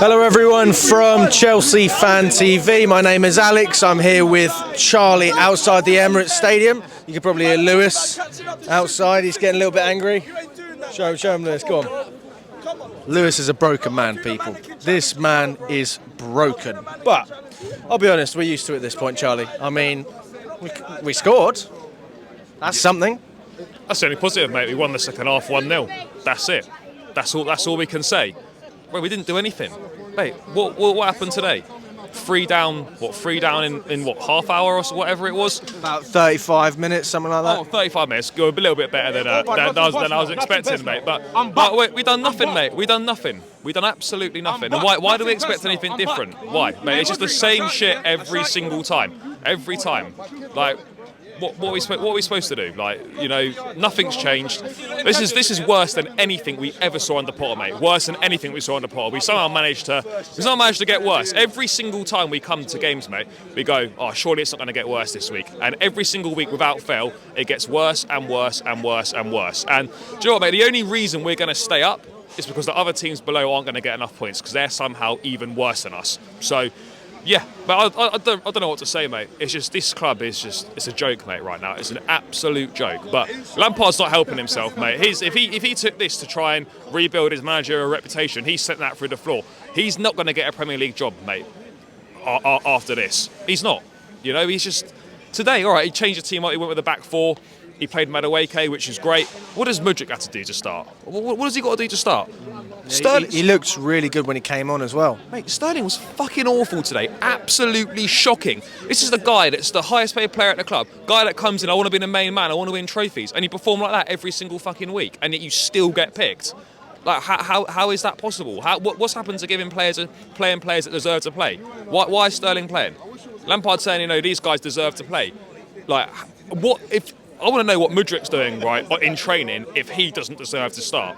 Hello everyone from Chelsea Fan TV. My name is Alex. I'm here with Charlie outside the Emirates Stadium. You can probably hear Lewis outside. He's getting a little bit angry. Show him Lewis, go on. Lewis is a broken man, people. This man is broken. But I'll be honest, we're used to it at this point, Charlie. I mean, we scored. That's something. That's the only positive, mate. We won the second half 1-0. That's it. That's all we can say. Well, we didn't do anything. Mate, what happened today? Three down in what, half hour or so, whatever it was? About 35 minutes, something like that. Oh, 35 minutes. Go a little bit better than I was expecting, mate. But we done nothing, mate. We done nothing. We done absolutely nothing. And why do we expect anything different? Why, mate? It's just the same shit every single time. Every time. Like, what are we supposed to do? Like, you know, nothing's changed. This is worse than anything we ever saw under Potter, mate. Worse than anything we saw under Potter. We somehow managed to get worse. Every single time we come to games, mate, we go, oh, surely it's not going to get worse this week. And every single week, without fail, it gets worse and worse and worse and worse. And do you know what, mate? The only reason we're going to stay up is because the other teams below aren't going to get enough points because they're somehow even worse than us. So, yeah, but I don't know what to say, mate. It's just, this club is just, it's a joke, mate, right now. It's an absolute joke. But Lampard's not helping himself, mate. If he took this to try and rebuild his managerial reputation, he's sent that through the floor. He's not going to get a Premier League job, mate, after this. He's not. You know, he's just, today, all right, he changed the team up, he went with the back four. He played Madueke, which is great. What does Mudryk have to do to start? What does he got to do to start? Sterling. He looked really good when he came on as well. Mate, Sterling was fucking awful today. Absolutely shocking. This is the guy that's the highest paid player at the club. Guy that comes in, I want to be the main man, I want to win trophies. And you perform like that every single fucking week. And yet you still get picked. Like, how is that possible? What's happened to giving players that deserve to play? Why is Sterling playing? Lampard's saying, you know, these guys deserve to play. Like, what if... I want to know what Mudryk's doing, right, in training if he doesn't deserve to start.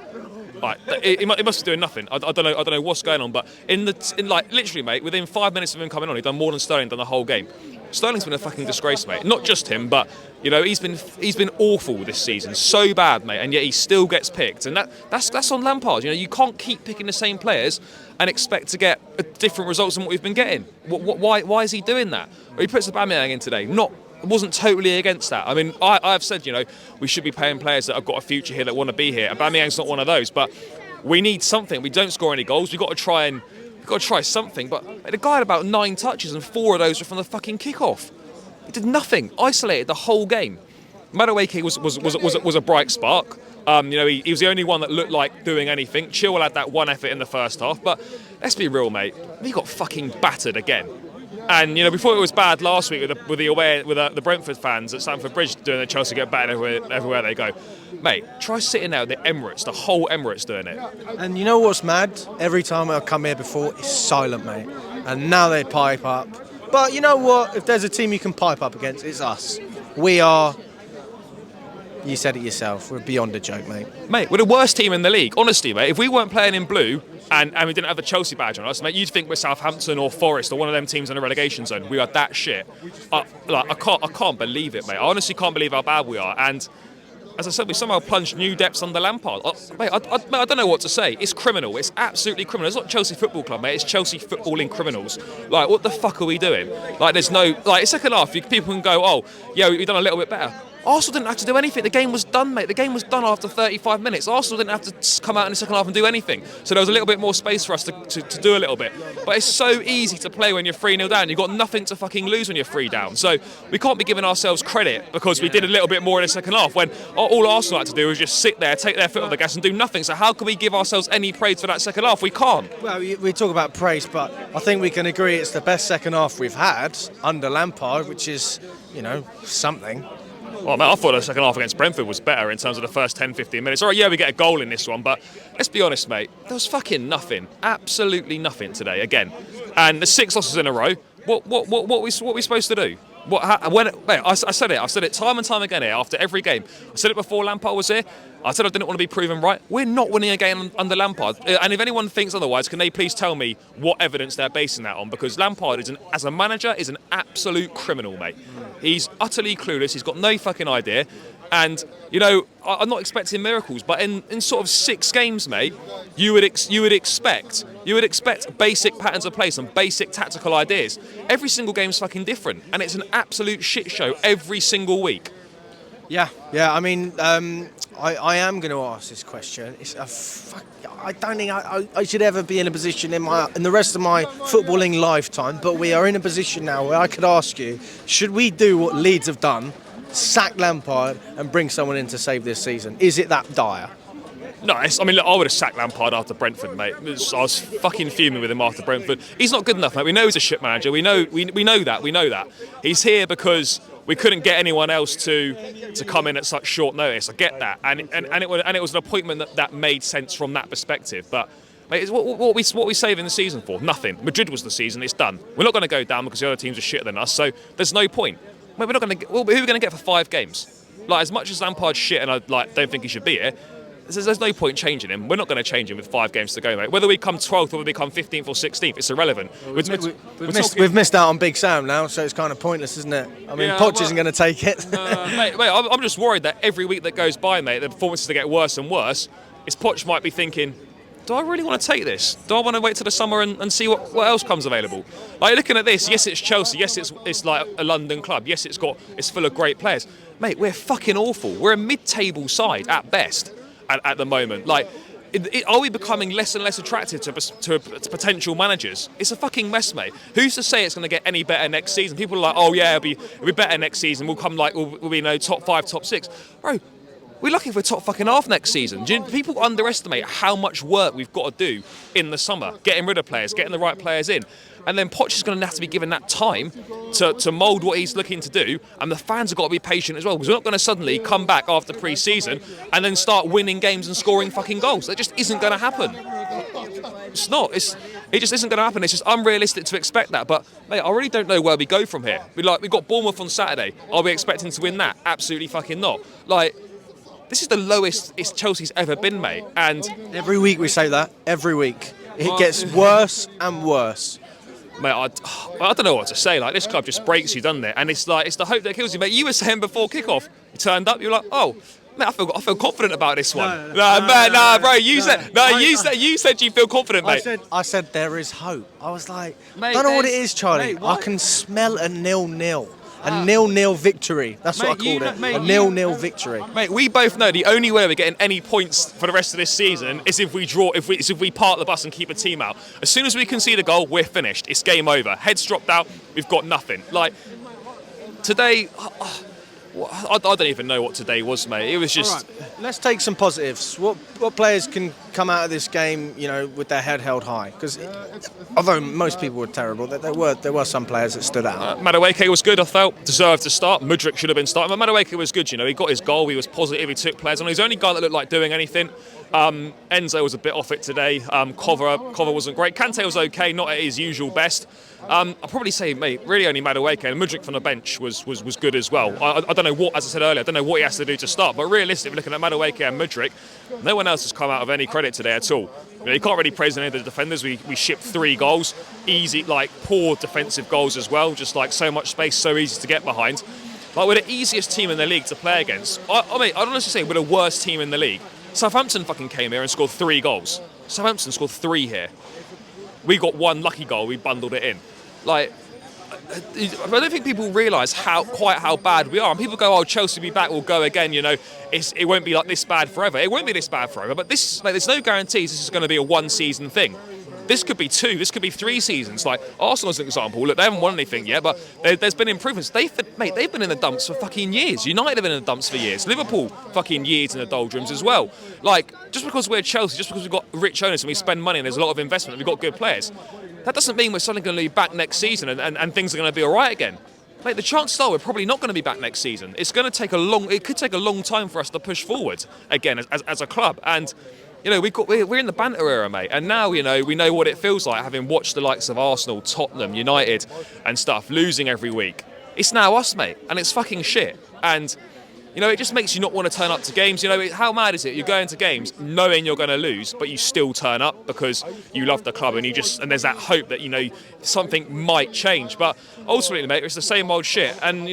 Like, he must be doing nothing. I don't know what's going on, but in literally, mate, within 5 minutes of him coming on, he's done more than Sterling done the whole game. Sterling's been a fucking disgrace, mate. Not just him, but you know, he's been awful this season, so bad, mate, and yet he still gets picked, and that's on Lampard. You know, you can't keep picking the same players and expect to get different results than what we've been getting. Why is he doing that? Well, he puts Aubameyang in today. Wasn't totally against that. I mean, I've said, you know, we should be paying players that have got a future here that want to be here. Aubameyang's not one of those, but we need something. We don't score any goals. We've got to try something. But the guy had about 9 touches and 4 of those were from the fucking kickoff. He did nothing. Isolated the whole game. Madueke was a bright spark. You know, he was the only one that looked like doing anything. Chilwell had that one effort in the first half, but let's be real, mate. We got fucking battered again. And you know, before it was bad last week with the Brentford fans at Stamford Bridge doing the Chelsea get battered everywhere they go, mate. Try sitting there at the Emirates, the whole Emirates doing it. And you know what's mad? Every time I've come here before, it's silent, mate. And now they pipe up. But you know what? If there's a team you can pipe up against, it's us. We are. You said it yourself. We're beyond a joke, mate. Mate, we're the worst team in the league. Honestly, mate. If we weren't playing in blue. And we didn't have the Chelsea badge on us, mate. You'd think we're Southampton or Forest or one of them teams in the relegation zone. We are that shit. I can't believe it, mate. I honestly can't believe how bad we are. And as I said, we somehow plunged new depths under Lampard. Mate, I don't know what to say. It's criminal. It's absolutely criminal. It's not Chelsea Football Club, mate. It's Chelsea footballing criminals. Like, what the fuck are we doing? Like, there's no... Like, second half, people can go, oh, yeah, we've done a little bit better. Arsenal didn't have to do anything. The game was done, mate. The game was done after 35 minutes. Arsenal didn't have to come out in the second half and do anything. So there was a little bit more space for us to do a little bit. But it's so easy to play when you're 3-0 down. You've got nothing to fucking lose when you're 3 down. So we can't be giving ourselves credit because we did a little bit more in the second half when all Arsenal had to do was just sit there, take their foot off the gas and do nothing. So how can we give ourselves any praise for that second half? We can't. Well, we talk about praise, but I think we can agree it's the best second half we've had under Lampard, which is, you know, something. Well, mate, I thought the second half against Brentford was better in terms of the first 10-15 minutes. All right, yeah, we get a goal in this one, but let's be honest, mate. There was fucking nothing. Absolutely nothing today, again. And the 6 losses in a row, what are we supposed to do? Mate, I said it time and time again here after every game. I said it before Lampard was here. I said I didn't want to be proven right. We're not winning a game under Lampard. And if anyone thinks otherwise, can they please tell me what evidence they're basing that on? Because Lampard, as a manager, is an absolute criminal, mate. He's utterly clueless. He's got no fucking idea. And I'm not expecting miracles, but in sort of 6 games, mate, you would expect basic patterns of play, some basic tactical ideas. Every single game's fucking different, and it's an absolute shit show every single week. Yeah. I mean, I am going to ask this question. I don't think I should ever be in a position in the rest of my footballing lifetime, but we are in a position now where I could ask you: should we do what Leeds have done? Sack Lampard and bring someone in to save this season? Is it that dire? No, I mean, look, I would have sacked Lampard after Brentford, mate. I was fucking fuming with him after Brentford. He's not good enough, mate. We know he's a shit manager. We know that. He's here because we couldn't get anyone else to come in at such short notice. I get that, and it was an appointment that made sense from that perspective. But mate, what we saving the season for? Nothing. Madrid was the season. It's done. We're not going to go down because the other teams are shitter than us. So there's no point. We're not going to. Who are we going to get for 5 games? Like, as much as Lampard's shit, and I don't think he should be here. There's no point changing him. We're not going to change him with 5 games to go, mate. Whether we come 12th or we become 15th or 16th, it's irrelevant. We've missed out on Big Sam now, so it's kind of pointless, isn't it? I mean, Poch isn't going to take it. Mate, I'm just worried that every week that goes by, mate, the performances get worse and worse. Poch might be thinking, do I really want to take this? Do I want to wait till the summer and see what else comes available? Like, looking at this, yes, it's Chelsea. Yes, it's like a London club. Yes, it's full of great players. Mate, we're fucking awful. We're a mid-table side at best at the moment. Like, are we becoming less and less attractive to potential managers? It's a fucking mess, mate. Who's to say it's going to get any better next season? People are like, oh yeah, it'll be better next season. We'll come like we'll be top 5, top 6, bro. We're looking for top fucking half next season. People underestimate how much work we've got to do in the summer, getting rid of players, getting the right players in. And then Poch is going to have to be given that time to mould what he's looking to do. And the fans have got to be patient as well, because we're not going to suddenly come back after pre-season and then start winning games and scoring fucking goals. That just isn't going to happen. It's not. It just isn't going to happen. It's just unrealistic to expect that. But, mate, I really don't know where we go from here. We've got Bournemouth on Saturday. Are we expecting to win that? Absolutely fucking not. Like, this is the lowest Chelsea's ever been, mate. And every week we say that. Every week. It gets worse and worse. Mate, I don't know what to say. Like, this club just breaks you, doesn't it? And it's the hope that kills you, mate. You were saying before kickoff, you turned up, you were like, oh, mate, I feel confident about this one. No, bro. You said you feel confident, mate. I said there is hope. I was like, I don't know what it is, Charlie. Mate, I can smell a 0-0. A 0-0 victory. That's what I called it. A 0-0 victory. Mate, we both know the only way we're getting any points for the rest of this season is if we draw, if we park the bus and keep a team out. As soon as we concede a goal, we're finished. It's game over. Heads dropped out. We've got nothing. Like, today, I don't even know what today was, mate. It was just. All right. Let's take some positives. What players can come out of this game, with their head held high? Because although most people were terrible, there were some players that stood out. Madueke was good. I felt deserved to start. Mudryk should have been starting, but Madueke was good. He got his goal. He was positive. He took players on. He's the only guy that looked like doing anything. Enzo was a bit off it today. Cover wasn't great. Kante was okay, not at his usual best. I'll probably say, mate, really only Madueke, and Mudryk from the bench was good as well. I don't know what, as I said earlier, I don't know what he has to do to start, but realistically, looking at Madueke and Mudryk, no one else has come out of any credit today at all. You can't really praise any of the defenders. We shipped 3 goals, easy, poor defensive goals as well, just so much space, so easy to get behind. We're the easiest team in the league to play against. I'd honestly say we're the worst team in the league. Southampton fucking came here and scored 3 goals. Southampton scored 3 here. We got 1 lucky goal, we bundled it in. I don't think people realise how bad we are. And people go, oh, Chelsea will be back, we'll go again, it won't be like this bad forever. It won't be this bad forever, but there's no guarantees this is going to be a 1-season thing. This could be 2, this could be 3 seasons. Arsenal as an example, look, they haven't won anything yet, but there's been improvements. They've been in the dumps for fucking years. United have been in the dumps for years. Liverpool, fucking years in the doldrums as well. Just because we're Chelsea, just because we've got rich owners and we spend money and there's a lot of investment and we've got good players, that doesn't mean we're suddenly going to be back next season and things are going to be all right again. Mate, the chances are we're probably not going to be back next season. It could take a long time for us to push forward again as a club. And we're in the banter era, mate, and now we know what it feels like, having watched the likes of Arsenal, Tottenham, United, and stuff losing every week. It's now us, mate, and it's fucking shit. And it just makes you not want to turn up to games. How mad is it? You're going to games knowing you're going to lose, but you still turn up because you love the club and there's that hope that something might change. But ultimately, mate, it's the same old shit. And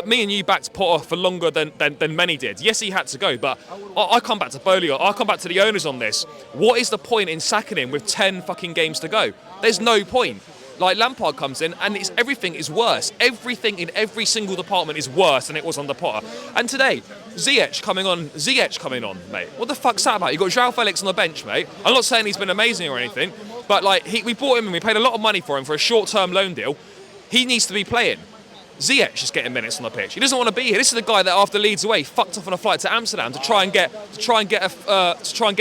Me and you backed Potter for longer than many did. Yes, he had to go, but I come back to Bowley. I come back to the owners on this. What is the point in sacking him with 10 fucking games to go? There's no point. Like, Lampard comes in and everything is worse. Everything in every single department is worse than it was under Potter. And today, Ziyech coming on, mate. What the fuck's that about? You got João Felix on the bench, mate. I'm not saying he's been amazing or anything, but like we bought him and we paid a lot of money for him for a short-term loan deal. He needs to be playing. Ziyech is getting minutes on the pitch. He doesn't want to be here. This is the guy that after Leeds away fucked off on a flight to Amsterdam to try and get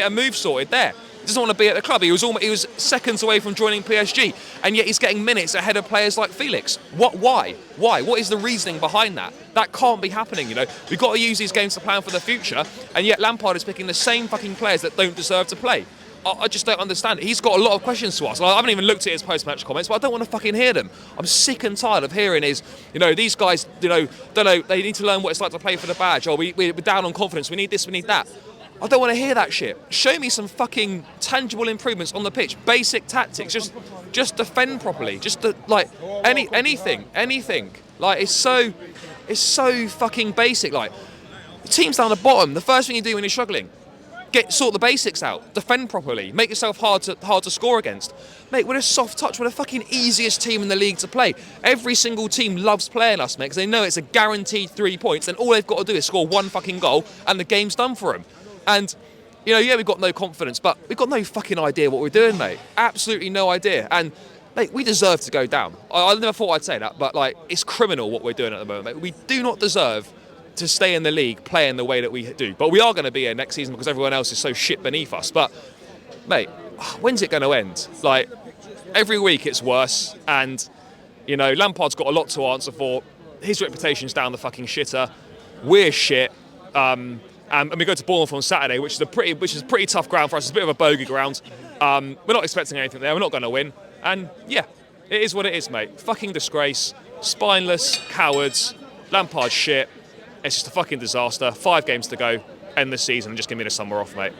a move sorted there. He doesn't want to be at the club. He was seconds away from joining PSG, and yet he's getting minutes ahead of players like Felix. Why? What is the reasoning behind that? That can't be happening. We've got to use these games to plan for the future, and yet Lampard is picking the same fucking players that don't deserve to play. I just don't understand it. He's got a lot of questions to ask. I haven't even looked at his post-match comments, but I don't want to fucking hear them. I'm sick and tired of hearing these guys, don't know, they need to learn what it's like to play for the badge, or we're down on confidence, we need this, we need that. I don't want to hear that shit. Show me some fucking tangible improvements on the pitch, basic tactics, just defend properly, anything. Like, it's so fucking basic. Like, the team's down the bottom. The first thing you do when you're struggling, sort the basics out, defend properly, make yourself hard to score against. Mate, we're a soft touch, we're the fucking easiest team in the league to play. Every single team loves playing us, mate, because they know it's a guaranteed 3 points, and all they've got to do is score one fucking goal, and the game's done for them. And, we've got no confidence, but we've got no fucking idea what we're doing, mate. Absolutely no idea. And, mate, we deserve to go down. I never thought I'd say that, but, like, it's criminal what we're doing at the moment, mate. We do not deserve to stay in the league playing the way that we do. But we are going to be here next season because everyone else is so shit beneath us. But, mate, when's it going to end? Like, every week it's worse. And, Lampard's got a lot to answer for. His reputation's down the fucking shitter. We're shit. And we go to Bournemouth on Saturday, which is a pretty tough ground for us. It's a bit of a bogey ground. We're not expecting anything there. We're not going to win. And, yeah, it is what it is, mate. Fucking disgrace. Spineless cowards. Lampard's shit. It's just a fucking disaster. 5 games to go. End the season and just give me the summer off, mate.